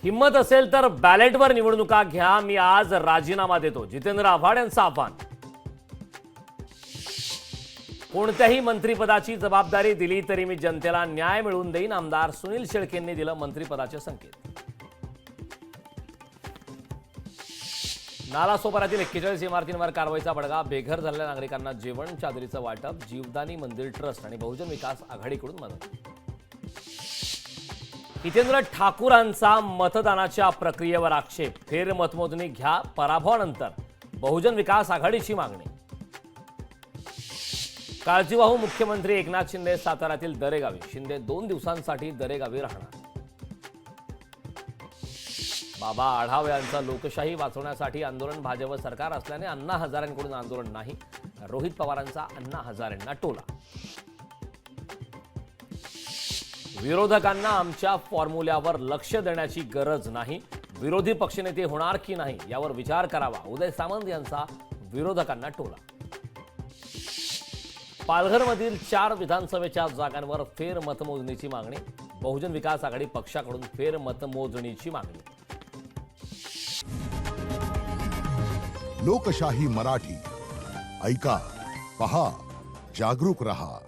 हिम्मत असेल तर बॅलेटवर निवडणुका घ्या, मी आज राजीनामा देतो, जितेंद्र आव्हाड यांचं आव्हान. कोणत्याही मंत्रिपदाची जबाबदारी दिली तरी मी जनतेला न्याय मिळवून देईन, आमदार सुनील शेळकेंनी दिलं मंत्रिपदाचे संकेत. नालासोपारातील 41 इमारतींवर कारवाईचा बडगा, बेघर झालेल्या नागरिकांना जेवण चादरीचं वाटप, जीवदानी मंदिर ट्रस्ट आणि बहुजन विकास आघाडीकडून मदत. हितेंद्र ठाकूरांचा मतदानाच्या प्रक्रियेवर आक्षेप, फेर मतमोजणी घ्या, पराभवानंतर बहुजन विकास आघाडीची मागणी. काळजीवाहू मुख्यमंत्री एकनाथ शिंदे साताऱ्यातील दरेगावी, शिंदे 2 दिवसांसाठी दरेगावी राहणार. बाबा आढाव यांचं लोकशाही वाचवण्यासाठी आंदोलन, भाजप सरकार असल्याने अण्णा हजारेंकडून आंदोलन नाही, रोहित पवारांचा अण्णा हजारेंना टोला. विरोधकांना आमच्या फॉर्म्युल्यावर लक्ष देण्याची गरज नाही, विरोधी पक्षनेते होणार की नाही यावर विचार करावा, उदय सामंत यांचा विरोधकांना टोला. पालघरमधील 4 विधानसभेच्या जागांवर फेर मतमोजणीची मागणी, बहुजन विकास आघाडी पक्षाकडून फेर मतमोजणीची मागणी. लोकशाही मराठी ऐका, पहा, जागरूक रहा.